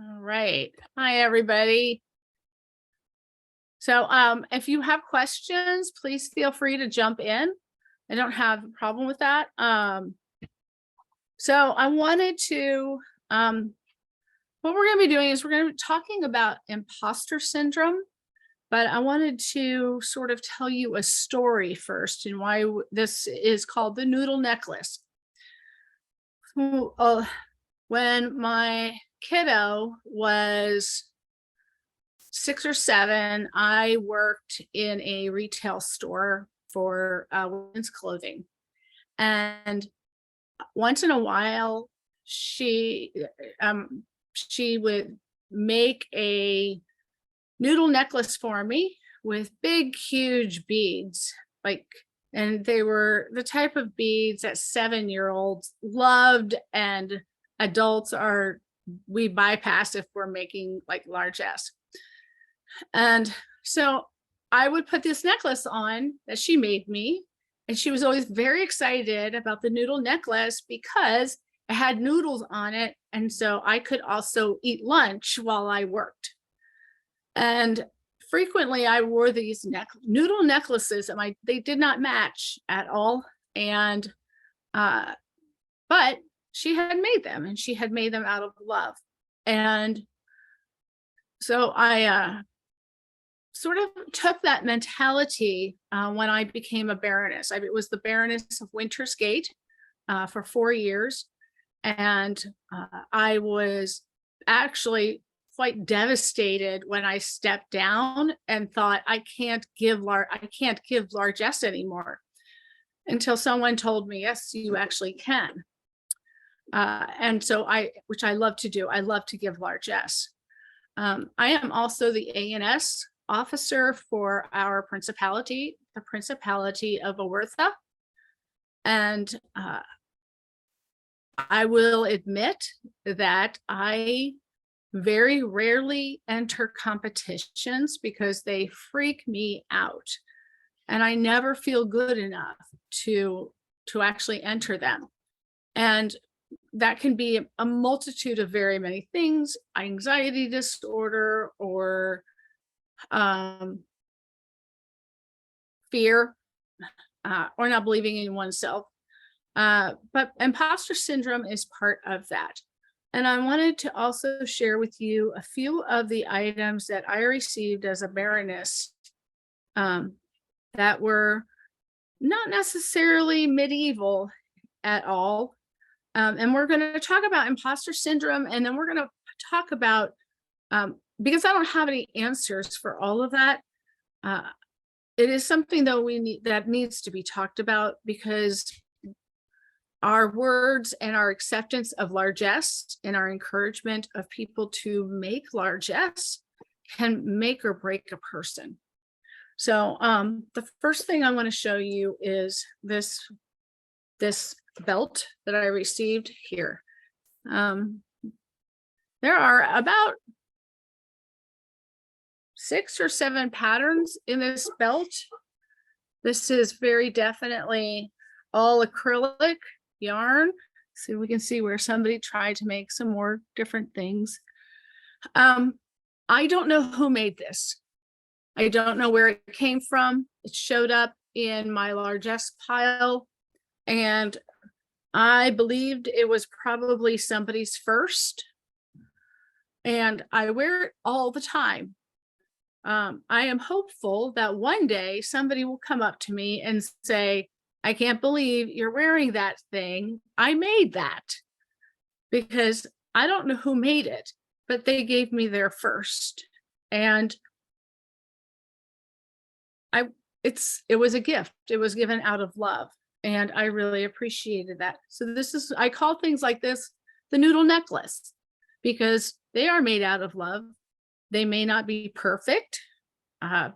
All right. Hi, everybody. So, if you have questions, please feel free to jump in. I don't have a problem with that. So I wanted to, what we're going to be doing is we're going to be talking about imposter syndrome, but I wanted to sort of tell you a story first and why this is called the Noodle necklace. Who- uh, when my kiddo was 6 or 7, I worked in a retail store for women's clothing. And once in a while, she she would make a noodle necklace for me with big, huge beads, like, and they were the type of beads that 7-year-olds loved, and adults are we bypass if we're making like largesse. And so I would put this necklace on that she made me, and she was always very excited about the noodle necklace because it had noodles on it. And so I could also eat lunch while I worked. And frequently I wore these noodle necklaces, and they did not match at all. And uh, but she had made them, and she had made them out of love. And so I sort of took that mentality when I became a baroness. It was the Baroness of Winter's Gate for 4 years. And I was actually quite devastated when I stepped down and thought, I can't give largesse anymore, until someone told me, yes, you actually can. And so which I love to do, I love to give largesse. I am also the ANS officer for our principality, the Principality of Awertha. And I will admit that I very rarely enter competitions because they freak me out. And I never feel good enough to actually enter them. And that can be a multitude of very many things, anxiety disorder, or fear, or not believing in oneself. But imposter syndrome is part of that. And I wanted to also share with you a few of the items that I received as a baroness that were not necessarily medieval at all. And we're going to talk about imposter syndrome, and then we're going to talk about, because I don't have any answers for all of that. It is something though that needs to be talked about, because our words and our acceptance of largesse and our encouragement of people to make largesse can make or break a person. So the first thing I want to show you is this belt that I received here. There are about 6 or 7 patterns in this belt. This is very definitely all acrylic yarn. So we can see where somebody tried to make some more different things. I don't know who made this. I don't know where it came from. It showed up in my largesse pile, and I believed it was probably somebody's first, and I wear it all the time. I am hopeful that one day somebody will come up to me and say, I can't believe you're wearing that thing. I made that. Because I don't know who made it, but they gave me their first. And it was a gift. It was given out of love. And I really appreciated that. So I call things like this the noodle necklace, because they are made out of love. They may not be perfect.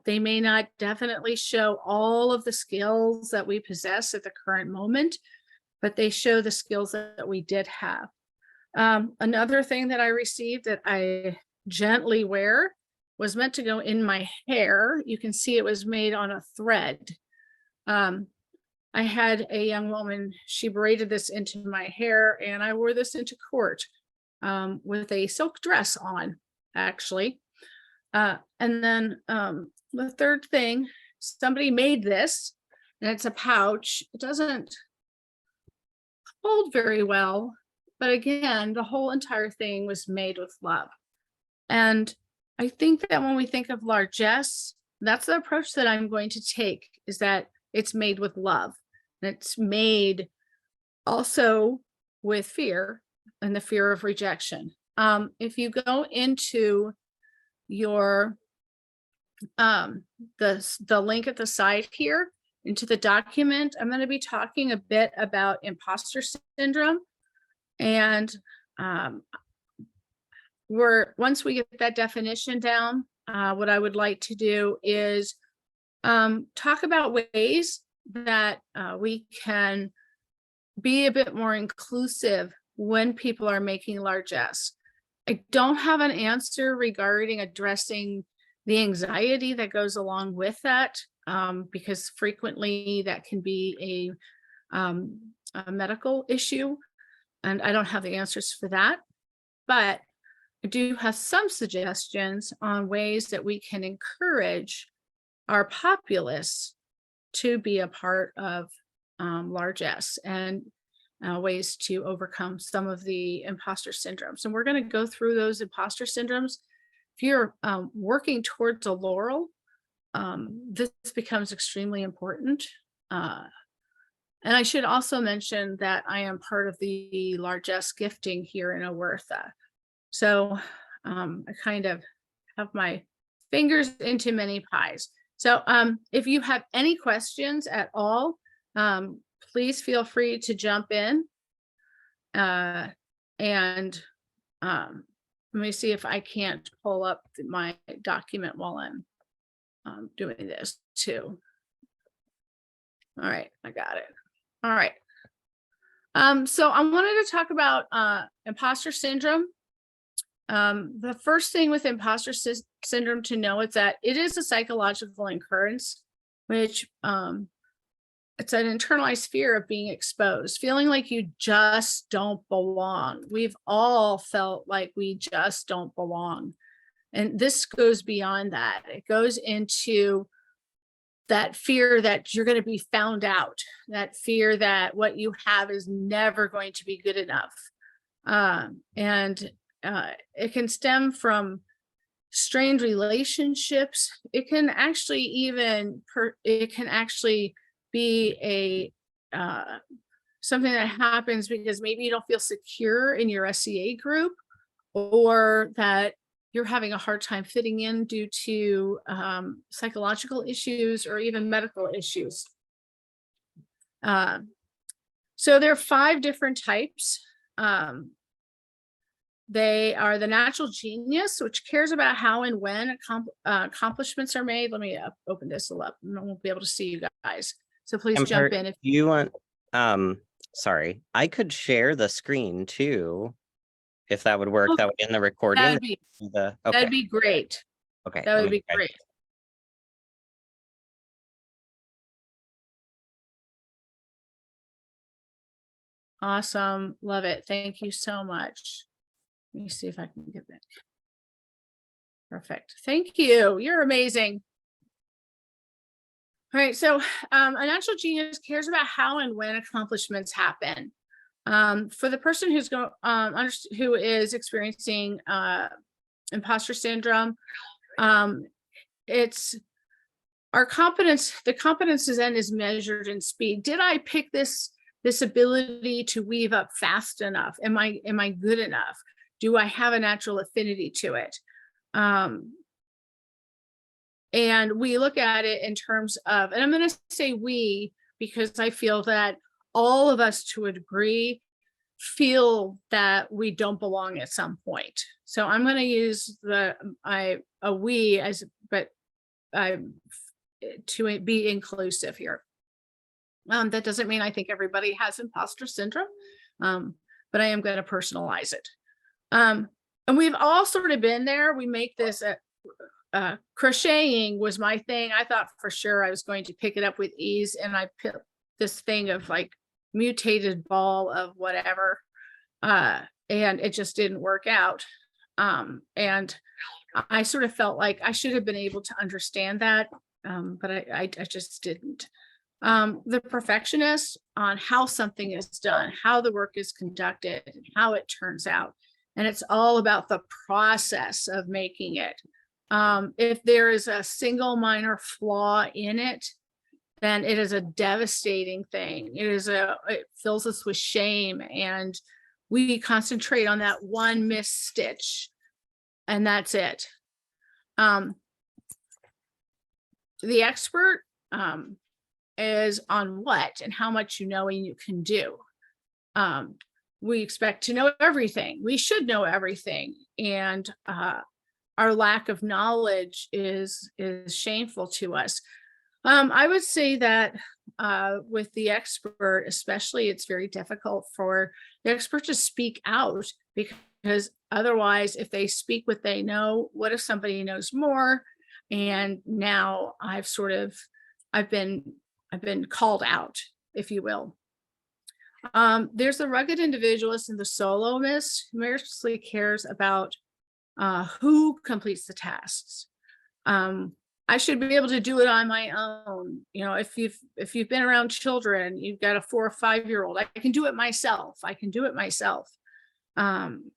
They may not definitely show all of the skills that we possess at the current moment, but they show the skills that we did have. Another thing that I received that I gently wear was meant to go in my hair. You can see it was made on a thread. I had a young woman, she braided this into my hair, and I wore this into court with a silk dress on, actually. And then the third thing, somebody made this, and it's a pouch. It doesn't hold very well, but again, the whole entire thing was made with love. And I think that when we think of largesse, that's the approach that I'm going to take, is that it's made with love. And it's made also with fear, and the fear of rejection. If you go into your the link at the side here into the document, I'm going to be talking a bit about imposter syndrome. And once we get that definition down, what I would like to do is talk about ways that we can be a bit more inclusive when people are making largesse. I don't have an answer regarding addressing the anxiety that goes along with that, because frequently that can be a medical issue, and I don't have the answers for that. But I do have some suggestions on ways that we can encourage our populace to be a part of largesse, and ways to overcome some of the imposter syndromes. And we're going to go through those imposter syndromes. If you're working towards a laurel, this becomes extremely important. And I should also mention that I am part of the largesse gifting here in Owertha. So I kind of have my fingers into many pies. So if you have any questions at all, please feel free to jump in. And let me see if I can't pull up my document while I'm doing this too. All right, I got it. All right. So I wanted to talk about imposter syndrome. The first thing with imposter syndrome to know is that it is a psychological occurrence, which it's an internalized fear of being exposed, feeling like you just don't belong. We've all felt like we just don't belong. And this goes beyond that. It goes into that fear that you're going to be found out, that fear that what you have is never going to be good enough. And it can stem from strained relationships. It can actually be a something that happens because maybe you don't feel secure in your SCA group, or that you're having a hard time fitting in due to psychological issues or even medical issues. So there are 5 different types. They are the natural genius, which cares about how and when accomplishments are made. Let me open this up. I won't be able to see you guys. So please jump in if you want. Sorry, I could share the screen too, if that would work. That would be in the recording. That'd be great. Okay, that would be great. Awesome, love it. Thank you so much. Let me see if I can get that. Perfect. Thank you. You're amazing. All right, so a natural genius cares about how and when accomplishments happen. For the person who is experiencing imposter syndrome, it's our competence. The competence is measured in speed. Did I pick this ability to weave up fast enough? Am I good enough? Do I have a natural affinity to it? And we look at it in terms of, and I'm going to say we, because I feel that all of us to a degree feel that we don't belong at some point. So I'm going to use we as, but to be inclusive here. That doesn't mean I think everybody has imposter syndrome, but I am going to personalize it. And we've all sort of been there. We make this crocheting was my thing. I thought for sure I was going to pick it up with ease, and I picked this thing of like mutated ball of whatever. and it just didn't work out. And I sort of felt like I should have been able to understand that, but I just didn't. The perfectionist on how something is done, how the work is conducted, and how it turns out. And it's all about the process of making it. If there is a single minor flaw in it, then it is a devastating thing. It fills us with shame, and we concentrate on that one missed stitch, and that's it. The expert is on what and how much you know and you can do. We expect to know everything. We should know everything, and our lack of knowledge is shameful to us. I would say that with the expert, especially, it's very difficult for the expert to speak out, because otherwise, if they speak what they know, what if somebody knows more? And now I've been called out, if you will. There's the rugged individualist and the soloist who mostly cares about who completes the tasks. I should be able to do it on my own. You know, if you've been around children, you've got a 4 or 5-year-old, I can do it myself. I can do it myself. And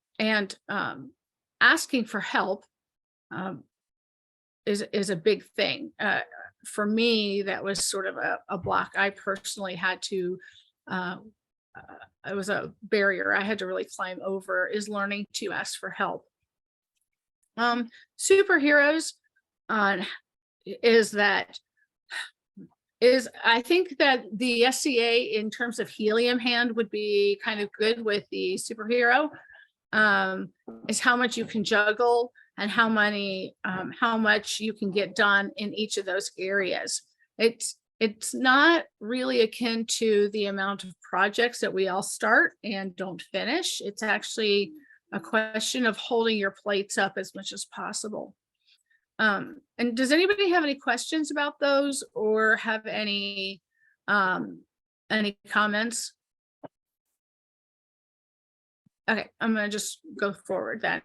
asking for help is a big thing. For me, that was sort of a block. I personally had to, it was a barrier I had to really climb over, is learning to ask for help. Superheroes I think that the SCA in terms of helium hand would be kind of good with the superhero, is how much you can juggle and how much you can get done in each of those areas. It's not really akin to the amount of projects that we all start and don't finish. It's actually a question of holding your plates up as much as possible. And does anybody have any questions about those, or have any comments? Okay, I'm gonna just go forward then.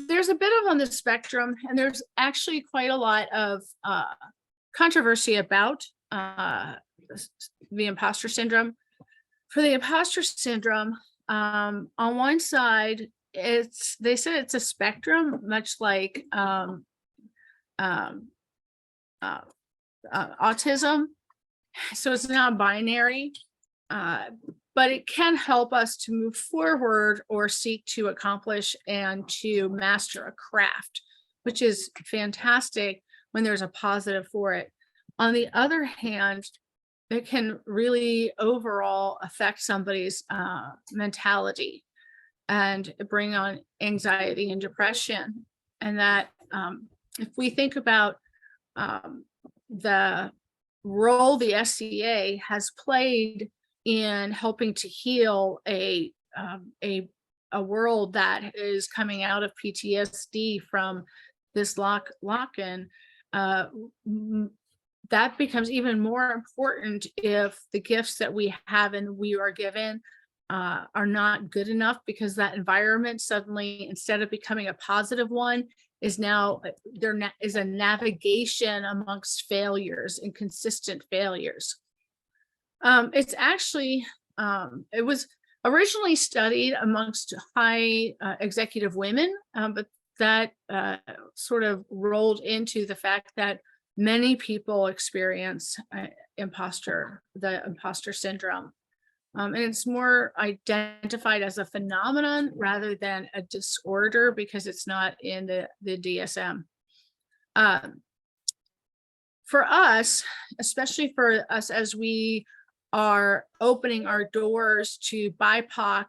There's a bit of on the spectrum, and there's actually quite a lot of controversy about the imposter syndrome. For the imposter syndrome, on one side, they said it's a spectrum, much like autism. So it's not binary, but it can help us to move forward or seek to accomplish and to master a craft, which is fantastic when there's a positive for it. On the other hand, it can really overall affect somebody's mentality and bring on anxiety and depression. And that if we think about the role the SCA has played in helping to heal a world that is coming out of PTSD from this lock-in, that becomes even more important if the gifts that we have and we are given are not good enough, because that environment suddenly, instead of becoming a positive one, is now there is a navigation amongst failures and consistent failures. It's actually it was originally studied amongst high executive women, but that sort of rolled into the fact that many people experience the imposter syndrome. And it's more identified as a phenomenon rather than a disorder, because it's not in the DSM. For us, especially for us as we are opening our doors to BIPOC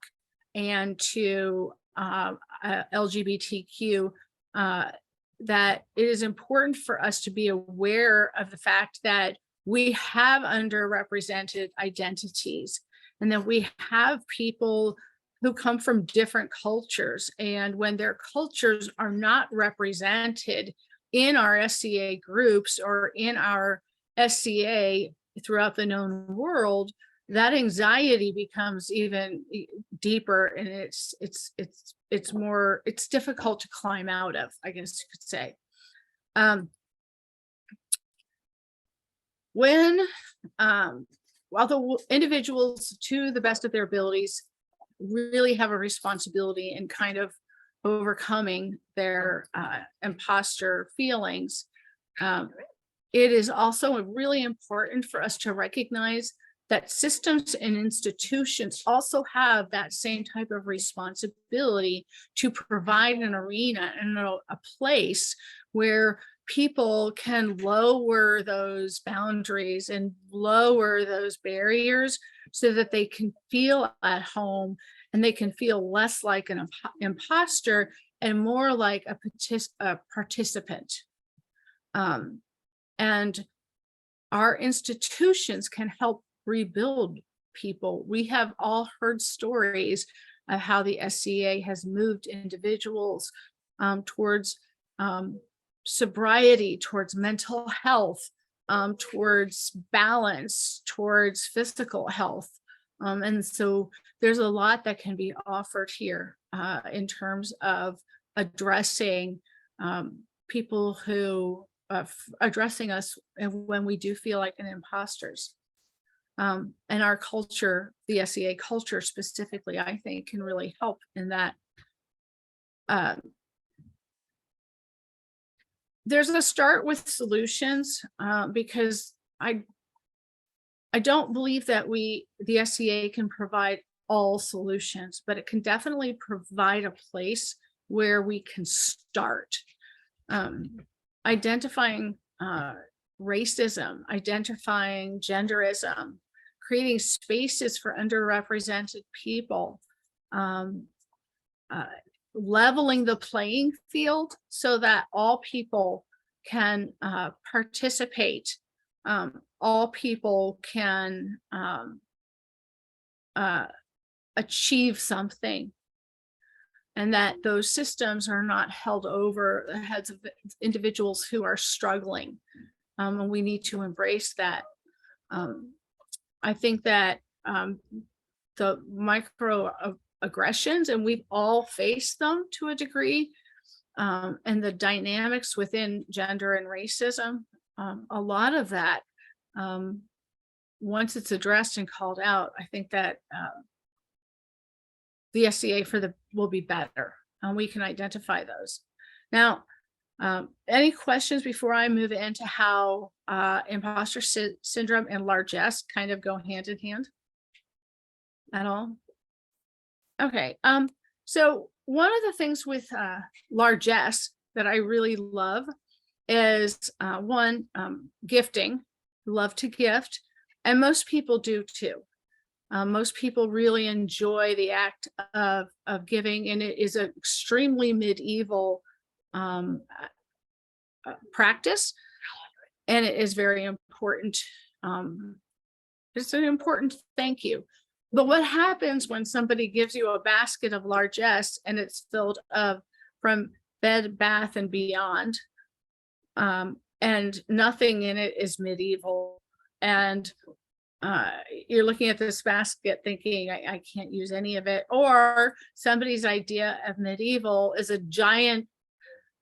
and to LGBTQ, that it is important for us to be aware of the fact that we have underrepresented identities, and that we have people who come from different cultures. And when their cultures are not represented in our SCA groups or in our SCA throughout the known world, that anxiety becomes even deeper, and it's difficult to climb out of, I guess you could say. When while the individuals, to the best of their abilities, really have a responsibility in kind of overcoming their imposter feelings, it is also really important for us to recognize that systems and institutions also have that same type of responsibility to provide an arena and a place where people can lower those boundaries and lower those barriers so that they can feel at home and they can feel less like an imposter and more like a participant. And our institutions can help rebuild people. We have all heard stories of how the SCA has moved individuals towards sobriety, towards mental health, towards balance, towards physical health. And so there's a lot that can be offered here in terms of addressing people who addressing us when we do feel like an imposters. And our culture, the SEA culture specifically, I think can really help in that. There's a start with solutions because I don't believe that the SEA can provide all solutions, but it can definitely provide a place where we can start. Identifying racism, identifying genderism, creating spaces for underrepresented people, leveling the playing field so that all people can participate, all people can achieve something, and that those systems are not held over the heads of individuals who are struggling. And we need to embrace that. I think that the microaggressions, and we've all faced them to a degree, and the dynamics within gender and racism, a lot of that, once it's addressed and called out, I think that the SCA will be better, and we can identify those. Now, any questions before I move into how imposter syndrome and largesse kind of go hand in hand at all? Okay, so one of the things with largesse that I really love is one, gifting. Love to gift, and most people do too. Most people really enjoy the act of giving, and it is an extremely medieval practice, and it is very important. It's an important thank you. But what happens when somebody gives you a basket of largesse and it's filled from Bed Bath and Beyond, and nothing in it is medieval, and you're looking at this basket thinking, I can't use any of it, or somebody's idea of medieval is a giant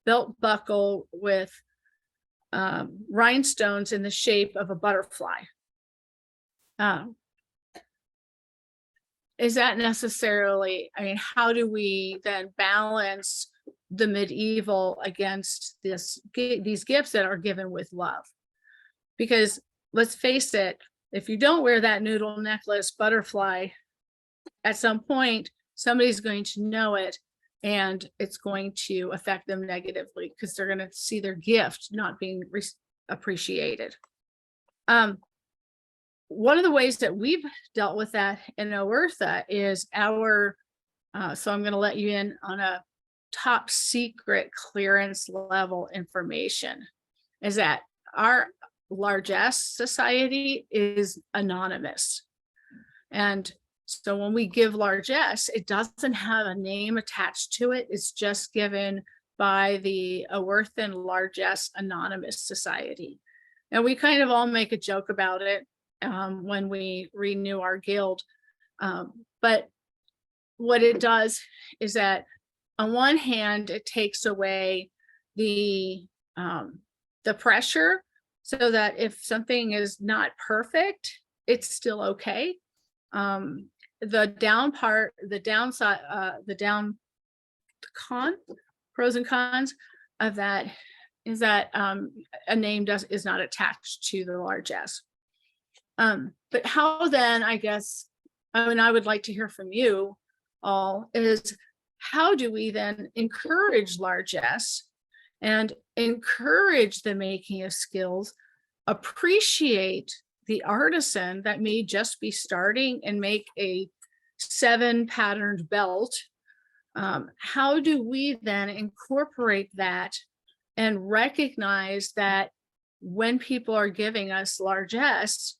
belt buckle with rhinestones in the shape of a butterfly. Is that necessarily, I mean, how do we then balance the medieval against these gifts that are given with love? Because let's face it, if you don't wear that noodle necklace butterfly, at some point, somebody's going to know it, and it's going to affect them negatively because they're going to see their gift not being appreciated. One of the ways that we've dealt with that in Oertha is so I'm going to let you in on a top secret clearance level information, is that our Largesse Society is anonymous. And so when we give largesse, it doesn't have a name attached to it. It's just given by the Oerthan Largesse Anonymous Society. And we kind of all make a joke about it. when we renew our guild. But what it does is that on one hand, it takes away the pressure, so that if something is not perfect, it's still okay. The downside, pros and cons of that is that a name is not attached to the largesse. But how then, I guess, I mean, I would like to hear from you all, is how do we then encourage largesse and encourage the making of skills, appreciate the artisan that may just be starting and make a 7 patterned belt? How do we then incorporate that and recognize that when people are giving us largesse,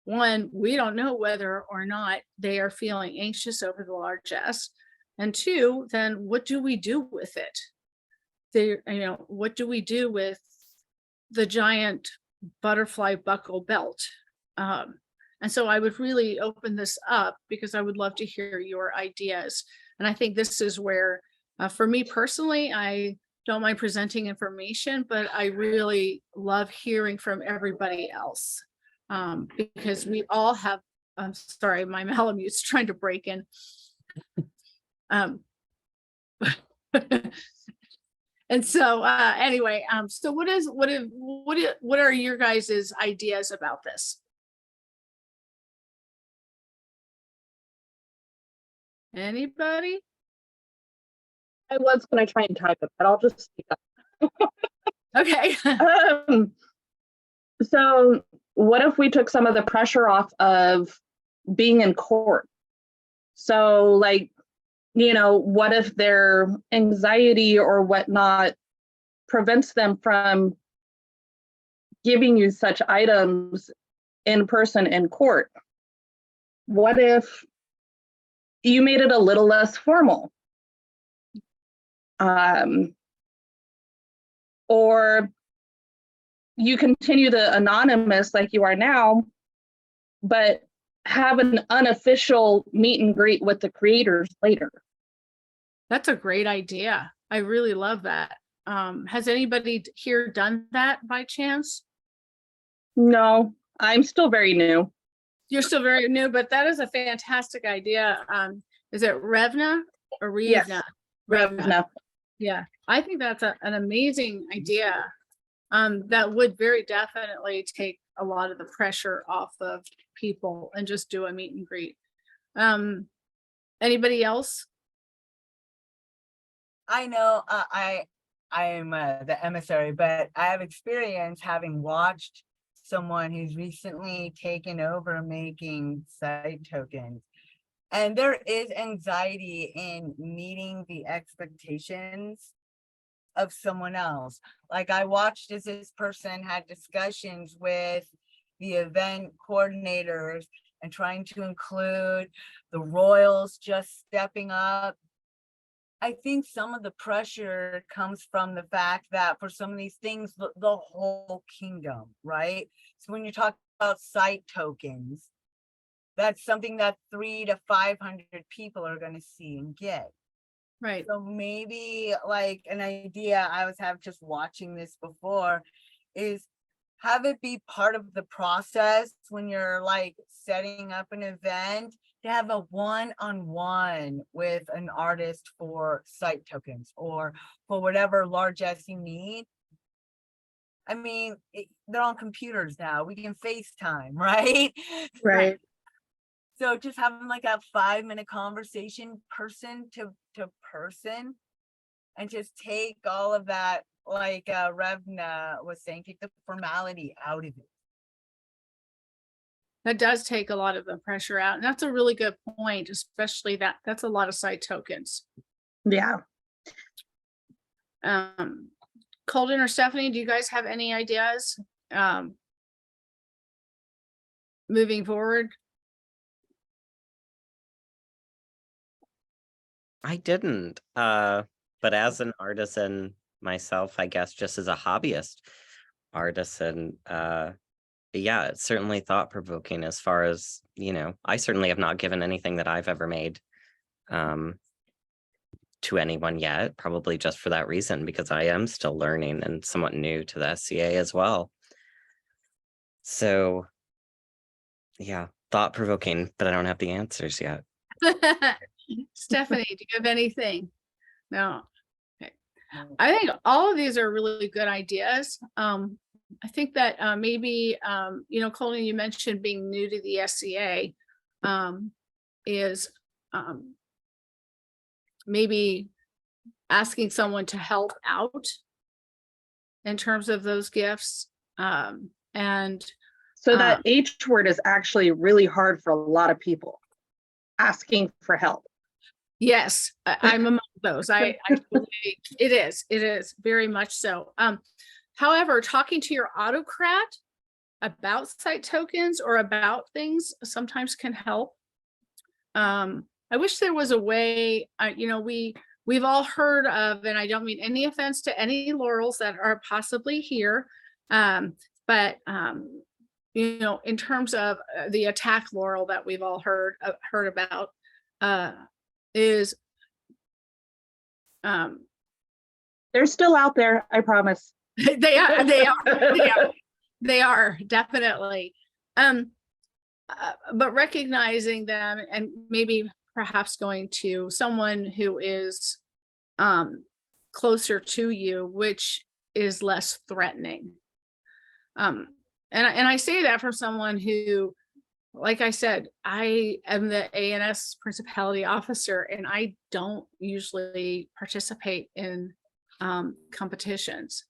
one, we don't know whether or not they are feeling anxious over the largesse, and two, then what do we do with it? What do we do with the giant butterfly buckle belt? And so I would really open this up because I would love to hear your ideas. And I think this is where, for me personally, I don't mind presenting information, but I really love hearing from everybody else, because we all have, I'm sorry, my Malamute's trying to break in. And so anyway, so what are your guys' ideas about this? Anybody? I was going to try and type it, but I'll just speak up. Okay. So what if we took some of the pressure off of being in court? So like, what if their anxiety or whatnot prevents them from giving you such items in person in court? What if you made it a little less formal? Or you continue the anonymous like you are now, but have an unofficial meet and greet with the creators later. That's a great idea. I really love that. Has anybody here done that by chance? No, I'm still very new. You're still very new, but that is a fantastic idea. Is it Revna or Revna? Yes. Revna. Yeah, I think that's an amazing idea. That would very definitely take a lot of the pressure off of people and just do a meet and greet. Anybody else? I know I am the emissary, but I have experience having watched someone who's recently taken over making site tokens. And there is anxiety in meeting the expectations of someone else. Like I watched as this person had discussions with the event coordinators and trying to include the royals just stepping up. I think some of the pressure comes from the fact that for some of these things, the whole kingdom, right? So when you talk about site tokens, that's something that 300 to 500 people are going to see and get. Right. So maybe like an idea I was just watching this before is have it be part of the process when you're like setting up an event to have a one-on-one with an artist for site tokens or for whatever largesse you need. I mean, they're on computers now. We can FaceTime, right? Right. So just having like a 5-minute conversation person to person and just take all of that, like Revna was saying, take the formality out of it. That does take a lot of the pressure out. And that's a really good point, especially that's a lot of site tokens. Yeah. Colden or Stephanie, do you guys have any ideas moving forward? I didn't, but as an artisan myself, I guess just as a hobbyist artisan, yeah, it's certainly thought provoking as far as, I certainly have not given anything that I've ever made to anyone yet, probably just for that reason, because I am still learning and somewhat new to the SCA as well. So yeah, thought provoking, but I don't have the answers yet. Stephanie, do you have anything? No. Okay. I think all of these are really good ideas. I think that maybe, Colin, you mentioned being new to the SCA is maybe asking someone to help out in terms of those gifts. And So that H word is actually really hard for a lot of people, asking for help. yes, I'm among those. I believe it is very much so. However, talking to your autocrat about site tokens or about things sometimes can help. I wish there was a way, we've all heard of, and I don't mean any offense to any laurels that are possibly here, but in terms of the attack laurel that we've all heard about, is they're still out there, I promise. they are definitely. But recognizing them and maybe perhaps going to someone who is closer to you, which is less threatening. And I say that from someone who, like I said, I am the ANS principality officer, and I don't usually participate in competitions.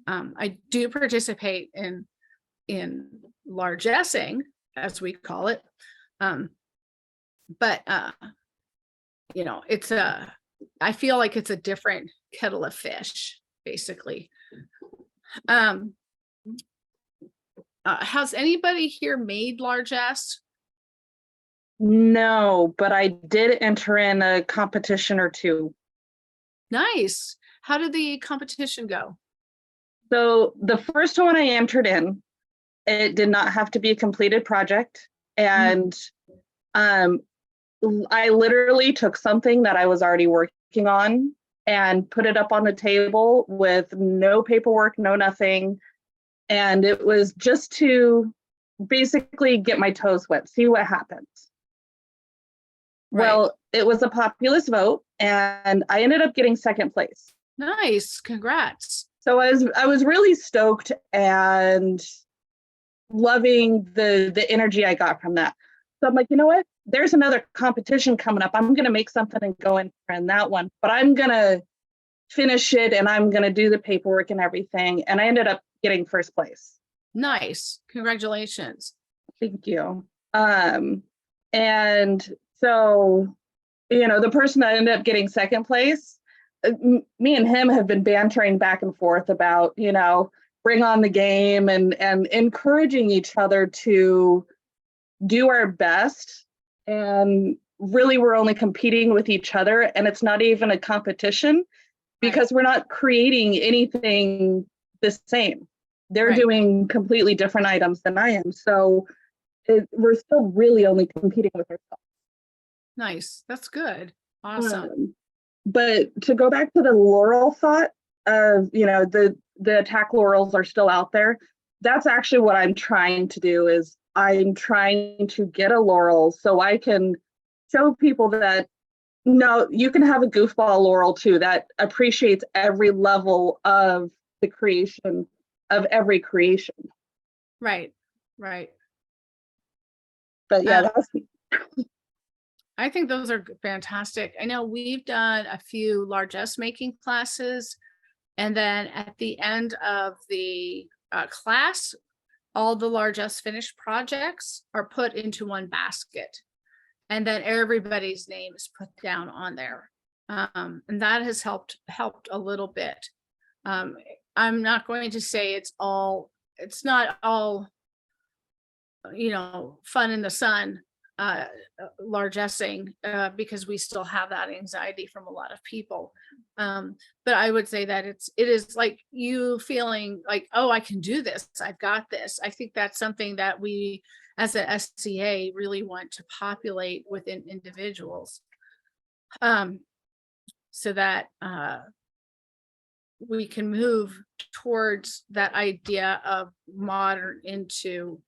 I do participate in largessing, as we call it, but it's I feel like it's a different kettle of fish, basically. Has anybody here made largesse? No, but I did enter in a competition or two. Nice. How did the competition go? So the first one I entered in, it did not have to be a completed project. And I literally took something that I was already working on and put it up on the table with no paperwork, no nothing. And it was just to basically get my toes wet, see what happens. Right. Well, it was a populist vote, and I ended up getting second place. Nice, congrats. So I was really stoked and loving the energy I got from that. So I'm like, you know what? There's another competition coming up. I'm going to make something and go in that one, but I'm going to finish it and I'm going to do the paperwork and everything. And I ended up getting first place. Nice. Congratulations. Thank you. And so, the person that ended up getting second place, me and him have been bantering back and forth about, bring on the game and encouraging each other to do our best. And really, we're only competing with each other, and it's not even a competition because we're not creating anything the same. They're doing completely different items than I am. So we're still really only competing with ourselves. Nice. That's good. Awesome. But to go back to the laurel thought of, the attack laurels are still out there. That's actually what I'm trying to do is I'm trying to get a laurel so I can show people that, no, you can have a goofball laurel too that appreciates every level of the creation of every creation. Right. But yeah, that's I think those are fantastic. I know we've done a few largesse making classes, and then at the end of the class, all the largesse finished projects are put into one basket, and then everybody's name is put down on there, and that has helped a little bit. I'm not going to say it's not all fun in the sun, largessing, because we still have that anxiety from a lot of people. But I would say that it is like you feeling like, oh, I can do this. I've got this. I think that's something that we as a SCA really want to populate within individuals. So that we can move towards that idea of modern into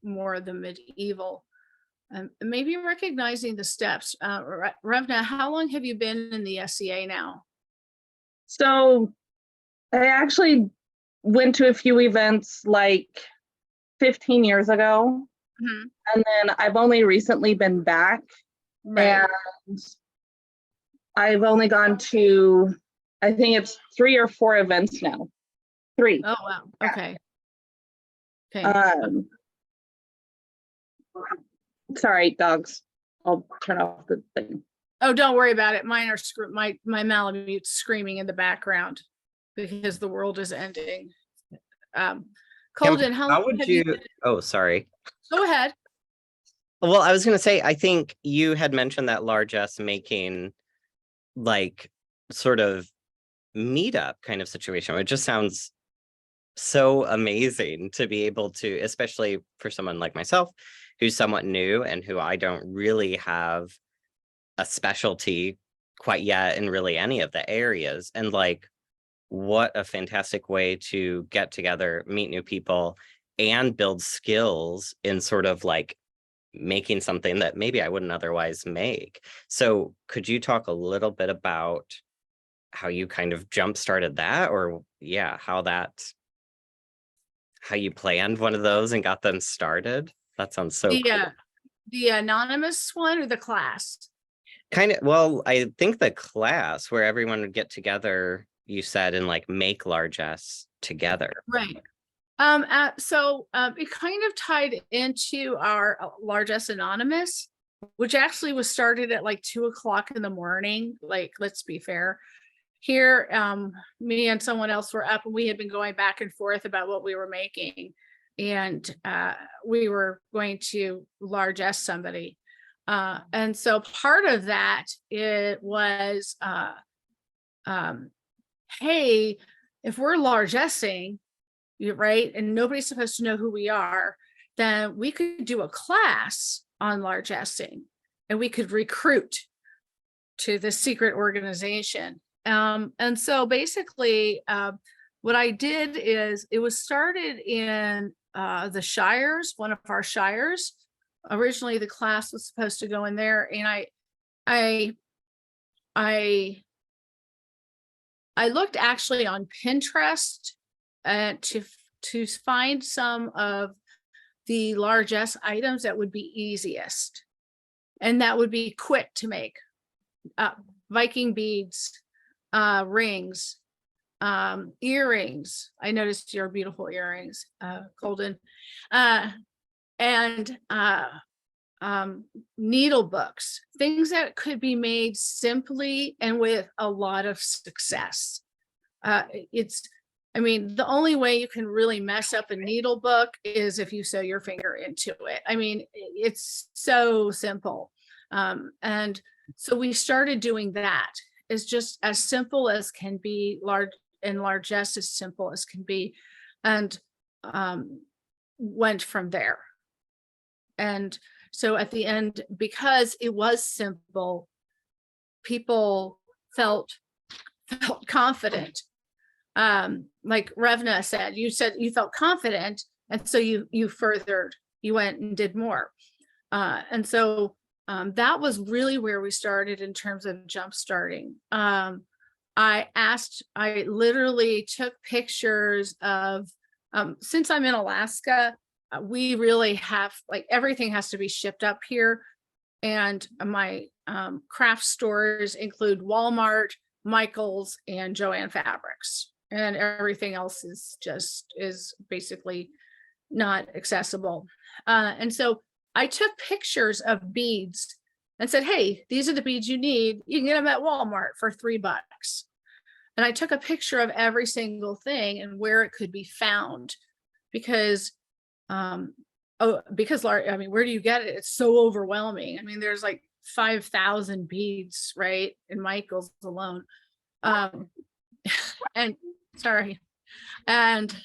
more of the medieval. Maybe recognizing the steps. Revna, how long have you been in the SCA now? So I actually went to a few events like 15 years ago. Mhm. And then I've only recently been back. Right. And I've only gone to, I think it's 3 or 4 events now. 3. Oh, wow. Okay. Okay. Sorry, dogs. I'll turn off the thing. Oh, don't worry about it. Mine are my Malamute's screaming in the background because the world is ending. Colden, how long would have you? been- Oh, sorry. Go ahead. Well, I was going to say, I think you had mentioned that Largesse making like sort of meetup kind of situation. It just sounds so amazing to be able to, especially for someone like myself, who's somewhat new and who I don't really have a specialty quite yet in really any of the areas. And like, what a fantastic way to get together, meet new people, and build skills in sort of like making something that maybe I wouldn't otherwise make. So could you talk a little bit about how you kind of jump started that, or yeah, how you planned one of those and got them started? That sounds so cool. The anonymous one or the class? Kind of, well, I think the class where everyone would get together, you said, and like make Largesse together. Right. So it kind of tied into our Largesse Anonymous, which actually was started at like 2:00 in the morning. Like, let's be fair. Here, me and someone else were up and we had been going back and forth about what we were making. And we were going to largesse somebody. And so part of that, it was, hey, if we're largessing, right, and nobody's supposed to know who we are, then we could do a class on largessing and we could recruit to the secret organization. And so basically, what I did is it was started in the shires, one of our shires. Originally, the class was supposed to go in there, and I looked actually on Pinterest to find some of the largesse items that would be easiest and that would be quick to make. Viking beads, rings, earrings. I noticed your beautiful earrings, Colden, and needle books, things that could be made simply and with a lot of success. I mean, the only way you can really mess up a needle book is if you sew your finger into it. I mean, it's so simple. And so we started doing that. It's just as simple as can be, largesse as simple as can be, and went from there. And so at the end, because it was simple, people felt confident. Like Revna said you felt confident, and so you went and did more. And so that was really where we started in terms of jump starting. I literally took pictures of, since I'm in Alaska, we really have, like, everything has to be shipped up here. And my craft stores include Walmart, Michael's, and Joann Fabrics. And everything else is basically not accessible. And so I took pictures of beads and said, hey, these are the beads you need. You can get them at Walmart for $3. And I took a picture of every single thing and where it could be found, because Oh, because I mean, where do you get it? It's so overwhelming. I mean, there's like 5,000 beads, right? In Michael's alone. And sorry. And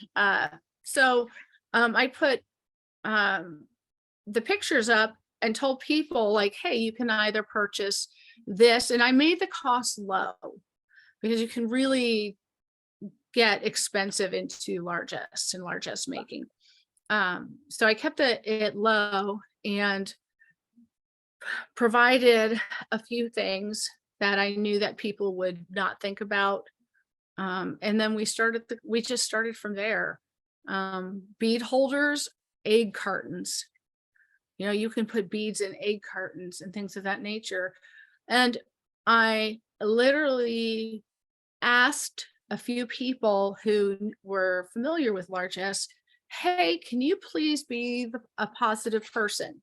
so I put the pictures up and told people like, hey, you can either purchase this, and I made the cost low because you can really get expensive into largesse and largesse making. So I kept it low and provided a few things that I knew that people would not think about. And then we just started from there. Bead holders, egg cartons. You know, you can put beads in egg cartons and things of that nature. And I literally asked a few people who were familiar with largesse, hey, can you please be a positive person?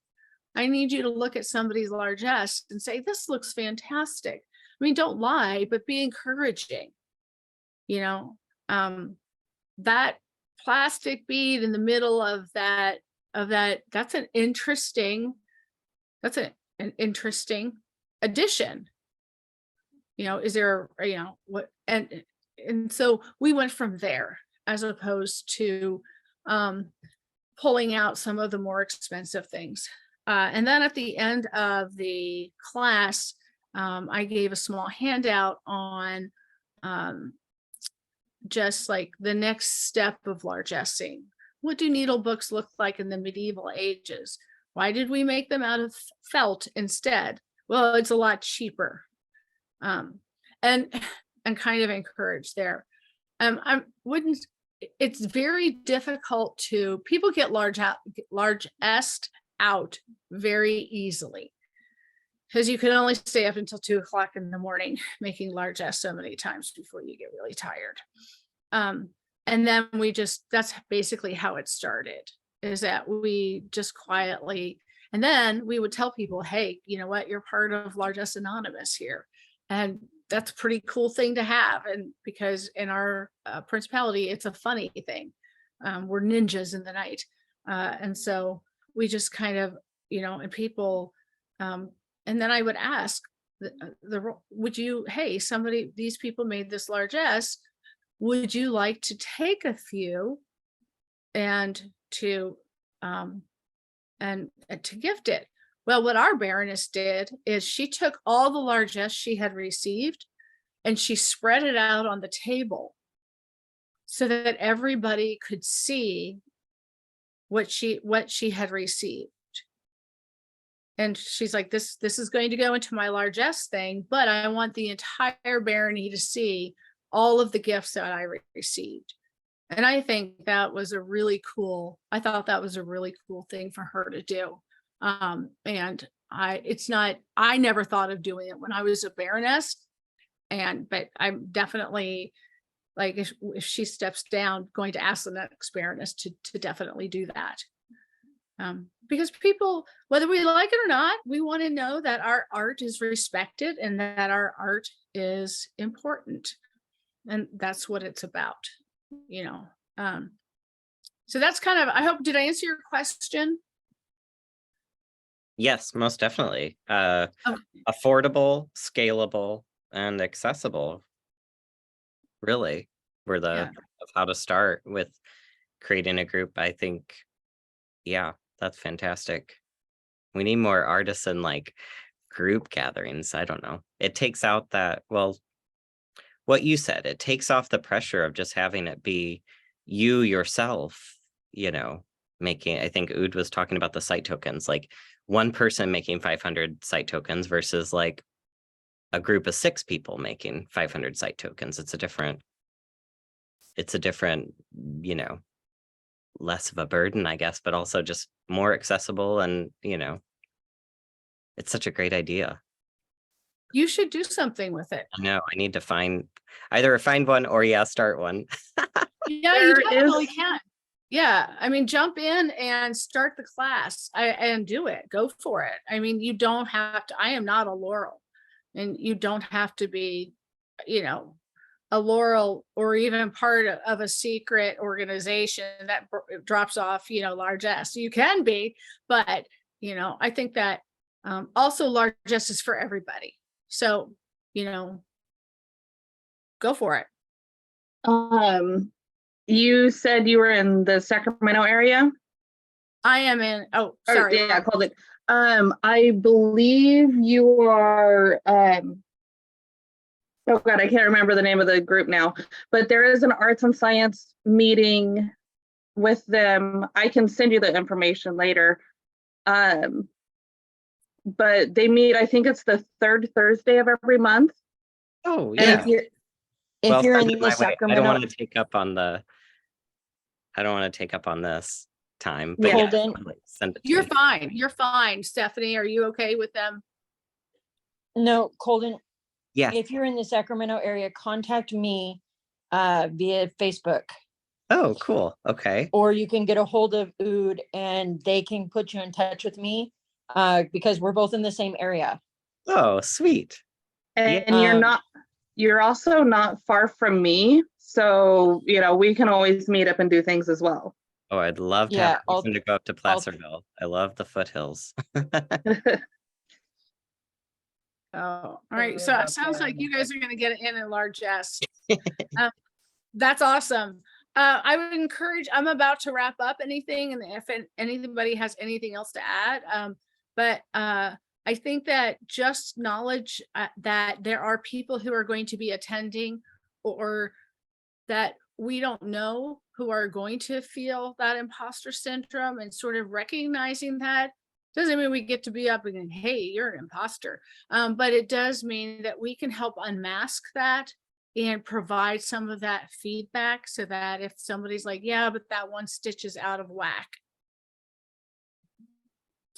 I need you to look at somebody's largesse and say, this looks fantastic. I mean, don't lie, but be encouraging. You know, that plastic bead in the middle of that, that's an interesting addition. You know, is there, you know, what, and so we went from there as opposed to pulling out some of the more expensive things. And then at the end of the class, I gave a small handout on just like the next step of largessing. What do needle books look like in the medieval ages? Why did we make them out of felt instead? Well, it's a lot cheaper. And kind of encourage there. It's very difficult to, people get largesse out very easily because you can only stay up until 2 o'clock in the morning making largesse so many times before you get really tired. And then that's basically how it started, is that we just quietly, and then we would tell people, hey, you know what, you're part of Largesse Anonymous here. And that's a pretty cool thing to have. And because in our principality, it's a funny thing. We're ninjas in the night. And so we just kind of, you know, and people, and then I would ask would you, hey, these people made this largesse. Would you like to take a few and to gift it? Well, what our Baroness did is she took all the largesse she had received and she spread it out on the table so that everybody could see what she had received. And she's like, this is going to go into my largesse thing, but I want the entire barony to see all of the gifts that I received. And I think that was I thought that was a really cool thing for her to do. And I never thought of doing it when I was a Baroness. But I'm definitely, like, if she steps down, going to ask the next Baroness to definitely do that. Because people, whether we like it or not, we want to know that our art is respected and that our art is important. And that's what it's about, you know. So that's kind of, I hope, did I answer your question? Yes, most definitely. Okay. Affordable, scalable, and accessible. Really, were of how to start with creating a group. I think, yeah, that's fantastic. We need more artisan like group gatherings. I don't know. It takes out that, well, what you said, it takes off the pressure of just having it be you yourself, you know, making, I think Oud was talking about the site tokens, like one person making 500 site tokens versus like a group of 6 people making 500 site tokens. It's a different, you know, less of a burden, I guess, but also just more accessible. And, you know, it's such a great idea. You should do something with it. I know, I need to either find one or start one. Yeah, you definitely can. Yeah, I mean, jump in and start the class and do it. Go for it. I mean, you don't have to, I am not a Laurel, and you don't have to be, you know, a Laurel or even part of a secret organization that drops off, largesse. You can be, but I think that also largesse is for everybody. So, go for it. You said you were in the Sacramento area? I am in, Or, sorry. yeah, I called it. I believe you are, oh God, I can't remember the name of the group now, but there is an arts and science meeting with them. I can send you the information later. But they meet, I think it's the third Thursday of every month. Oh, And yeah. if you're, Well, if you're send in it the my way. I don't Sacramento, want to take up on this time, but Yeah. yeah, Holden, totally. Send it to You're me. fine. You're fine. Stephanie, are you okay with them? no, Colden, Yeah. if you're in the Sacramento area, contact me via Facebook, Oh, cool. Okay. or you can get a hold of Ood and they can put you in touch with me because we're both in the same area. Oh, sweet. and Yeah. you're also not far from me. So, we can always meet up and do things as well. Oh, I'd love to Yeah, have a reason to go up to I'll- Placerville. I love the foothills. Oh, all They right. live So it up sounds there like in you the guys are going to get in largesse. That's awesome. I would encourage, I'm about to wrap up anything, and if anybody has anything else to add, but I think that just knowledge that there are people who are going to be attending or that we don't know who are going to feel that imposter syndrome, and sort of recognizing that doesn't mean we get to be up and hey, you're an imposter. But it does mean that we can help unmask that and provide some of that feedback so that if somebody's like, yeah, but that one stitch is out of whack,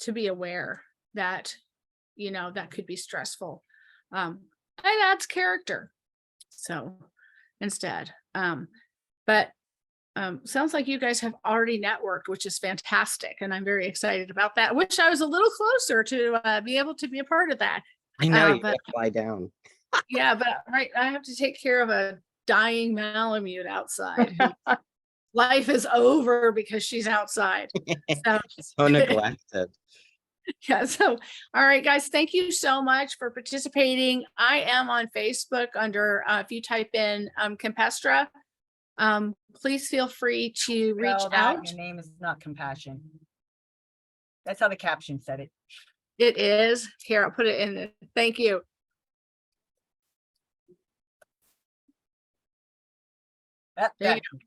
to be aware that, that could be stressful. And adds character. So instead, but sounds like you guys have already networked, which is fantastic. And I'm very excited about that. I wish I was a little closer to be able to be a part of that. I know you but- gotta fly down. Yeah, but right, I have to take care of a dying Malamute outside. who- Life is over because she's outside. So, So neglected. yeah, so all right, guys, thank you so much for participating. I am on Facebook under if you type in Campestra. Please feel free to reach Spell that, out. Your name is not Compassion. That's how the caption said it. It is. Here, I'll put it in. Thank you. That- There you that-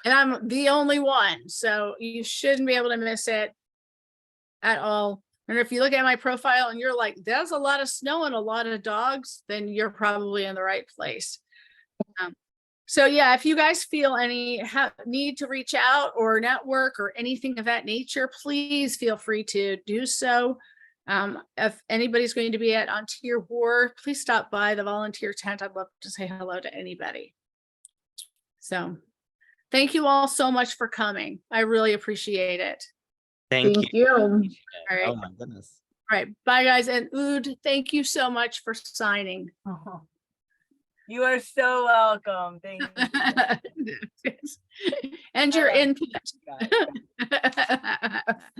And I'm the only one, so you shouldn't be able to miss it at all. And if you look at my profile and you're like, there's a lot of snow and a lot of dogs, then you're probably in the right place. So yeah, if you guys feel any need to reach out or network or anything of that nature, please feel free to do so. If anybody's going to be at On Tier War, please stop by the volunteer tent. I'd love to say hello to anybody. So thank you all so much for coming. I really appreciate it. Thank you. you. All right. Oh my goodness. All right. Bye, guys. And Ood, thank you so much for signing. You are so welcome. Thank you. And your love input. guys.